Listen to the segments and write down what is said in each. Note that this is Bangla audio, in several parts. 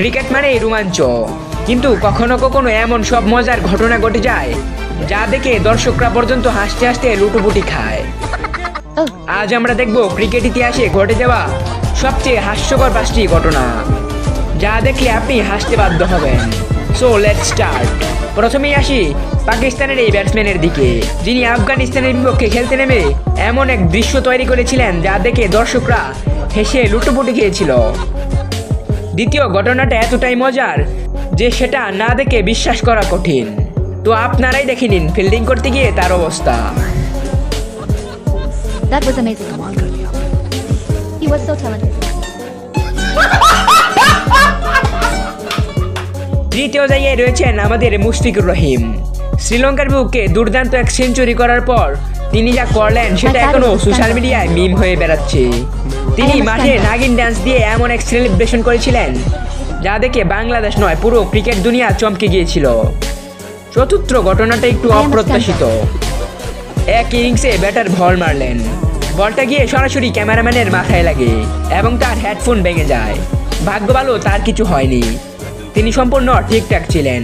ক্রিকেট মানেই রোমাঞ্চ, কিন্তু কখনো কখনো এমন সব মজার ঘটনা ঘটে যায় যা দেখে দর্শকরা পর্যন্ত হাসতে হাসতে লুটোপুটি খায়। আজ আমরা দেখব ক্রিকেট ইতিহাসে ঘটে যাওয়া সবচেয়ে হাস্যকর 5টি ঘটনা, যা দেখলে আপনি হাসতে বাধ্য হবেন। So let's start. প্রথমেই আসি পাকিস্তানের এই ব্যাটসম্যানের দিকে, যিনি আফগানিস্তানের বিপক্ষে খেলতে নেমে এমন এক দৃশ্য তৈরি করেছিলেন যা দেখে দর্শকরা হেসে লুটোপুটি খেয়েছিল। দ্বিতীয় ঘটনাটা এতটাই মজার যে সেটা না দেখে বিশ্বাস করা কঠিন। তো আপনারাই দেখে নিন ফিল্ডিং করতে গিয়ে তার অবস্থা। That was amazing. He was so talented. তৃতীয় জায়গায় রয়েছেন আমাদের মুশফিকুর রহিম। শ্রীলঙ্কার বিপক্ষে দুর্দান্ত এক সেঞ্চুরি করার পর তিনি যা করলেন সেটা এখনো সোশ্যাল মিডিয়ায় মিম হয়ে বেড়াচ্ছে। তিনি মাঠে নাগিন ডান্স দিয়ে এমন এক সেলিব্রেশন করেছিলেন যা দেখে বাংলাদেশ নয় পুরো ক্রিকেট দুনিয়া চমকে গিয়েছিল। চতুর্থ ঘটনাটা একটু অপ্রত্যাশিত। এক ইনিংসে ব্যাটার বল মারলেন, বলটা গিয়ে সরাসরি ক্যামেরাম্যানের মাথায় লাগে এবং তার হেডফোন ভেঙে যায়। ভাগ্য ভালো তার কিছু হয়নি, তিনি সম্পূর্ণ ঠিকঠাক ছিলেন।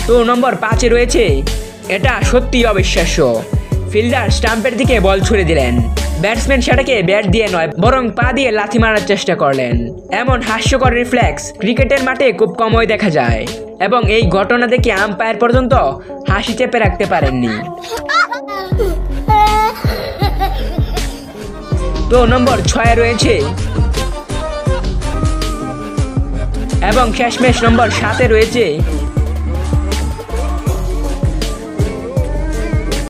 তো নম্বর 5-এ রয়েছে, এটা সত্যি অবিশ্বাস্য। ফিল্ডার স্টাম্পের দিকে বল ছুড়ে দিলেন, ব্যাটসম্যান সেটাকে ব্যাট দিয়ে নয় বরং পা দিয়ে লাথি মারার চেষ্টা করলেন। এমন হাস্যকর রিফ্লেক্স ক্রিকেটের মাঠে খুব কমই দেখা যায় এবং এই ঘটনা দেখে আম্পায়ার পর্যন্ত হাসি চেপে রাখতে পারেননি। তো নম্বর 6-এ রয়েছে এবং শেষমেশ নম্বর 7-এ রয়েছে